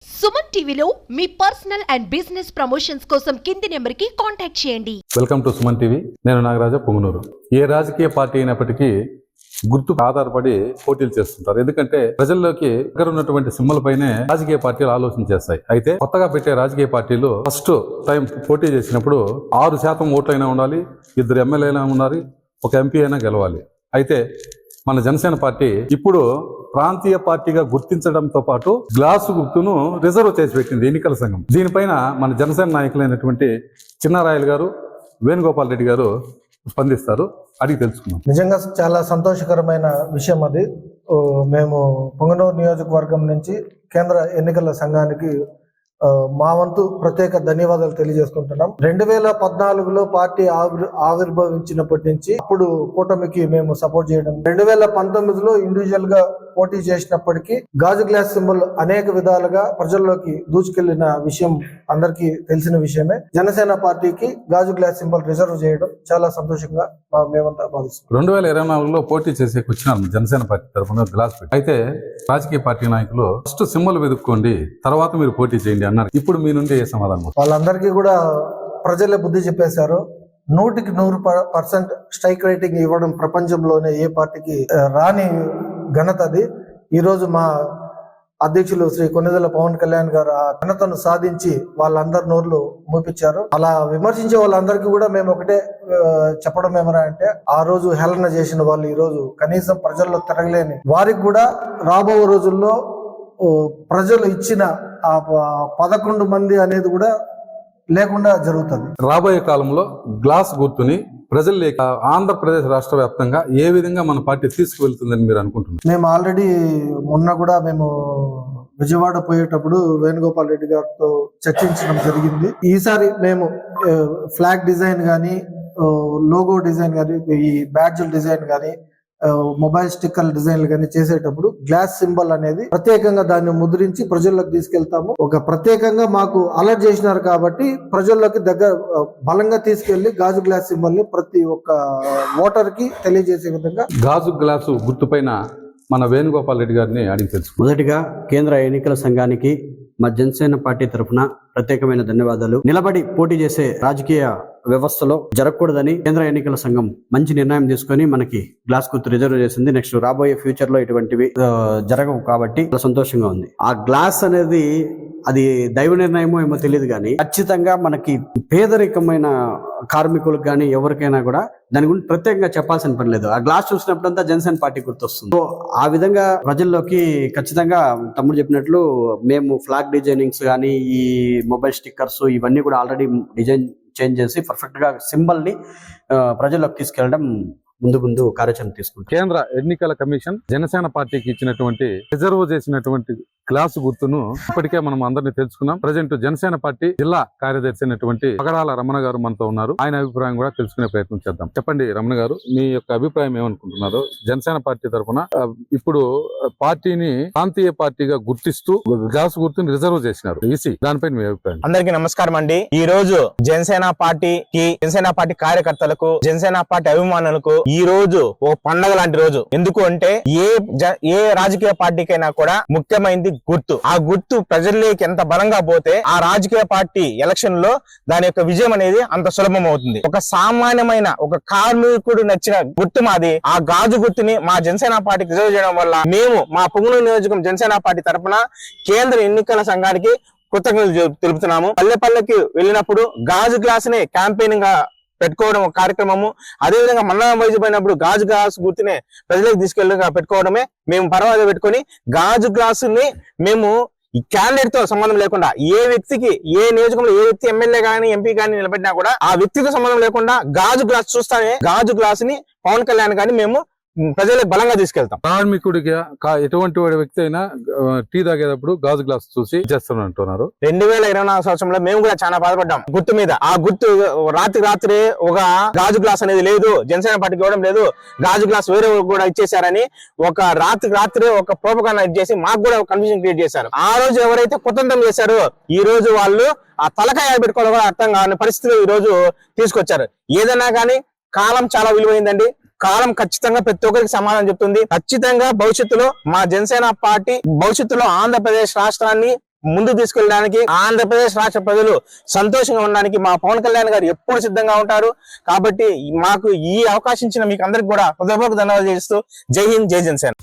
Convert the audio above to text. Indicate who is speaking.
Speaker 1: సుమన్ టీవీలో మీ personal and business promotions కోసం కింది నెంబర్కి కాంటాక్ట్ చేయండి.
Speaker 2: Welcome to Suman TV. నేను నాగరాజ పొంగునూరు. ఏ రాజకీయ పార్టీ అయినప్పటికీ గుర్తు ఆధారపడి పోటీలు చేస్తుంటారు. ఎందుకంటే ప్రజల్లోకి దగ్గర ఉన్నటువంటి సింబల్ పైనే రాజకీయ పార్టీలు ఆలోచన చేస్తాయి. అయితే కొత్తగా పెట్టే రాజకీయ పార్టీలు ఫస్ట్ టైం పోటీ చేసినప్పుడు 6% ఓట్లైనా ఉండాలి, 2 ఎమ్మెల్యేలైనా ఉండాలి, 1 ఎంపీ అయినా గెలవాలి. అయితే మన జనసేన పార్టీ ఇప్పుడు ప్రాంతీయ పార్టీగా గుర్తించడంతో పాటు గ్లాసు గుర్తును రిజర్వ్ చేసి పెట్టింది ఎన్నికల సంఘం. దీనిపైన మన జనసేన నాయకులైనటువంటి చిన్నారాయలు గారు, వేణుగోపాల్ రెడ్డి గారు స్పందిస్తారు. అడిగి తెలుసుకున్నాం.
Speaker 3: నిజంగా చాలా సంతోషకరమైన విషయం అది. మేము పొంగనూరు నియోజకవర్గం నుంచి కేంద్ర ఎన్నికల సంఘానికి మా వంతు ప్రత్యేక ధన్యవాదాలు తెలియజేసుకుంటున్నాం. 2014లో పార్టీ ఆవిర్భవించినప్పటి నుంచి అప్పుడు కూటమికి మేము సపోర్ట్ చేయడం, 2019లో ఇండివిజువల్ గా పోటీ చేసినప్పటికీ గాజు గ్లాస్ సింబల్ అనేక విధాలుగా ప్రజల్లోకి దూసుకెళ్లిన విషయం అందరికీ తెలిసిన విషయమే. జనసేన పార్టీకి గాజు గ్లాస్ సింబల్ రిజర్వ్ చేయడం చాలా సంతోషంగా మేమంతా భావిస్తున్నాం.
Speaker 2: 2024లో పోటీ చేసే వచ్చినారు జనసేన పార్టీ తరఫున గ్లాస్ పెట్టి. అయితే రాజకీయ పార్టీ నాయకులు ఫస్ట్ సింబల్ వెతుక్కోండి, తర్వాత మీరు పోటీ చేయండి అన్నారు. ఇప్పుడు మీ నుండి ఏ సమాధానం?
Speaker 3: వాళ్ళందరికీ కూడా ప్రజలే బుద్ధి చెప్పేశారు. 100% స్ట్రైక్ రేటింగ్ ఇవ్వడం ప్రపంచంలోనే ఏ పార్టీకి రాని ఘనత అది. ఈరోజు మా అధ్యక్షులు శ్రీ కొన్నిదెల పవన్ కళ్యాణ్ గారు ఆ ఘనతను సాధించి వాళ్ళందరి నోర్లు మూపించారు. అలా విమర్శించే వాళ్ళందరికీ కూడా మేము ఒకటే చెప్పడం ఏమరా అంటే, ఆ రోజు హేళన చేసిన వాళ్ళు ఈ రోజు కనీసం ప్రజల్లో తిరగలేని వారికి కూడా రాబో రోజుల్లో ప్రజలు ఇచ్చిన ఆ 11 మంది అనేది కూడా లేకుండా జరుగుతుంది.
Speaker 2: రాబోయే కాలంలో గ్లాస్ గుర్తుని ప్రజలు లేక ఆంధ్రప్రదేశ్ రాష్ట్ర వ్యాప్తంగా ఏ విధంగా మన పార్టీ తీసుకువెళ్తుందని మీరు అనుకుంటున్నారు?
Speaker 3: మేము ఆల్రెడీ మొన్న కూడా మేము విజయవాడ పోయేటప్పుడు వేణుగోపాల్ రెడ్డి గారితో చర్చించడం జరిగింది. ఈసారి మేము ఫ్లాగ్ డిజైన్ కానీ, లోగో డిజైన్ కానీ, ఈ బ్యాడ్జ్ డిజైన్ కానీ, మొబైల్ స్టిక్కర్ డిజైన్లు కానీ చేసేటప్పుడు గ్లాస్ సింబల్ అనేది ప్రత్యేకంగా దాన్ని ముద్రించి ప్రజల్లోకి తీసుకెళ్తాము. ఒక ప్రత్యేకంగా మాకు అలర్ట్ చేసినారు కాబట్టి ప్రజల్లోకి దగ్గర బలంగా తీసుకెళ్లి గాజు గ్లాస్ సింబల్ ని ప్రతి ఒక్క ఓటర్ కి తెలియజేసే విధంగా
Speaker 2: గాజు గ్లాసు గుర్తుపైన మన వేణుగోపాల్ రెడ్డి గారిని అడిగి తెలుసు.
Speaker 4: మొదటిగా కేంద్ర ఎన్నికల సంఘానికి మా జనసేన పార్టీ తరఫున ప్రత్యేకమైన ధన్యవాదాలు. నిలబడి పోటీ చేసే రాజకీయ వ్యవస్థలో జరగకూడదని కేంద్ర ఎన్నికల సంఘం మంచి నిర్ణయం తీసుకొని మనకి గ్లాస్ గుర్తు రిజర్వ్ చేసింది. నెక్స్ట్ రాబోయే ఫ్యూచర్ లో ఇటువంటివి జరగవు కాబట్టి చాలా సంతోషంగా ఉంది. ఆ గ్లాస్ అనేది అది దైవ నిర్ణయమో ఏమో తెలియదు కానీ ఖచ్చితంగా మనకి పేదరికమైన కార్మికులకు కానీ ఎవరికైనా కూడా దాని గురించి ప్రత్యేకంగా చెప్పాల్సిన పని లేదు. ఆ గ్లాస్ చూసినప్పుడంతా జనసేన పార్టీ గుర్తొస్తుంది. సో ఆ విధంగా ప్రజల్లోకి ఖచ్చితంగా తమ్ముడు చెప్పినట్లు మేము ఫ్లాగ్ డిజైనింగ్స్ కానీ, ఈ మొబైల్ స్టిక్కర్స్ ఇవన్నీ కూడా ఆల్రెడీ డిజైన్ చేంజ్ చేసి పర్ఫెక్ట్ గా సింబల్ ని ప్రజల్లోకి తీసుకెళ్లడం ముందు కార్యాచరణ తీసుకుంటాం.
Speaker 2: కేంద్ర ఎన్నికల కమిషన్ జనసేన పార్టీకి ఇచ్చినటువంటి రిజర్వ్ చేసినటువంటి గ్లాసు గుర్తును ఇప్పటికే మనం అందరినీ తెలుసుకున్నాం. ప్రజెంట్ జనసేన పార్టీ జిల్లా కార్యదర్శి అయినటువంటి పగడాల రమణ గారు మనతో ఉన్నారు. ఆయన అభిప్రాయం కూడా తెలుసుకునే ప్రయత్నం చేద్దాం. చెప్పండి రమణ గారు, మీ యొక్క అభిప్రాయం ఏమనుకుంటున్నారు? జనసేన పార్టీ తరఫున ఇప్పుడు పార్టీని ప్రాంతీయ పార్టీగా గుర్తిస్తూ గ్లాసు గుర్తుని రిజర్వ్ చేసినారు ఈసీ, దానిపై మీ అభిప్రాయం?
Speaker 5: అందరికీ నమస్కారం అండి. ఈ రోజు జనసేన పార్టీ కార్యకర్తలకు, జనసేన పార్టీ అభిమానులకు ఈ రోజు ఓ పండగ లాంటి రోజు. ఎందుకు అంటే ఏ రాజకీయ పార్టీకైనా కూడా ముఖ్యమైనది గుర్తు. ఆ గుర్తు ప్రజల్లోకి ఎంత బలంగా పోతే ఆ రాజకీయ పార్టీ ఎలక్షన్ లో దాని యొక్క విజయం అనేది అంత సులభం అవుతుంది. ఒక సామాన్యమైన ఒక కార్మికుడు నచ్చిన గుర్తు మాది. ఆ గాజు గుర్తుని మా జనసేన పార్టీకి రిజర్వ్ చేయడం వల్ల మేము మా పొంగనూరు నియోజకవర్గం జనసేన పార్టీ తరఫున కేంద్ర ఎన్నికల సంఘానికి కృతజ్ఞతలు తెలుపుతున్నాము. పల్లెకి వెళ్ళినప్పుడు గాజు గ్లాస్ ని క్యాంపెయినింగ్ గా పెట్టుకోవడం ఒక కార్యక్రమము. అదేవిధంగా మండలం వైద్య పోయినప్పుడు గాజు గ్లాసు గుర్తునే ప్రజలకు తీసుకెళ్ళగా పెట్టుకోవడమే మేము పర్వాలేదు పెట్టుకొని గాజు గ్లాసుని మేము ఈ క్యాండిడేట్ తో సంబంధం లేకుండా ఏ వ్యక్తికి, ఏ నియోజకంలో ఏ వ్యక్తి ఎమ్మెల్యే గానీ ఎంపీ గానీ నిలబెట్టినా కూడా ఆ వ్యక్తితో సంబంధం లేకుండా గాజు గ్లాస్ చూస్తానే గాజు గ్లాస్ ని పవన్ కళ్యాణ్ గాని మేము ప్రజలకు బలంగా తీసుకెళ్తాం.
Speaker 2: కార్మికుడిగా ఎటువంటి వ్యక్తి అయినా టీ తాగేటప్పుడు గాజు గ్లాస్ చూసి చేస్తానంటున్నారు.
Speaker 5: 2024 సంవత్సరంలో మేము కూడా చాలా బాధపడ్డాం గుర్తు మీద. ఆ గుర్తు రాత్రి ఒక గాజు గ్లాస్ అనేది లేదు, జనసేన పార్టీకి ఇవ్వడం లేదు, గాజు గ్లాస్ వేరే కూడా ఇచ్చేసారని ఒక రాత్రి ఒక ప్రోపగాండా ఇచ్చేసి మాకు కూడా కన్ఫ్యూజన్ క్రియేట్ చేశారు. ఆ రోజు ఎవరైతే కుతంత్రం చేశారో ఈ రోజు వాళ్ళు ఆ తలకాయ పెట్టుకోవడం కూడా అర్థం కాని పరిస్థితులు ఈ రోజు తీసుకొచ్చారు. ఏదైనా కానీ కాలం చాలా విలువైందండి. కాలం ఖచ్చితంగా ప్రతి ఒక్కరికి సమాధానం చెప్తుంది. ఖచ్చితంగా భవిష్యత్తులో మా జనసేన పార్టీ భవిష్యత్తులో ఆంధ్రప్రదేశ్ రాష్ట్రాన్ని ముందు తీసుకెళ్ళడానికి, ఆంధ్రప్రదేశ్ రాష్ట్ర ప్రజలు సంతోషంగా ఉండడానికి మా పవన్ కళ్యాణ్ గారు ఎప్పుడు సిద్ధంగా ఉంటారు. కాబట్టి మాకు ఈ అవకాశం ఇచ్చిన మీకు అందరికి కూడా హృదయపూర్వక ధన్యవాదాలు చేస్తూ జై హింద్, జై జనసేన.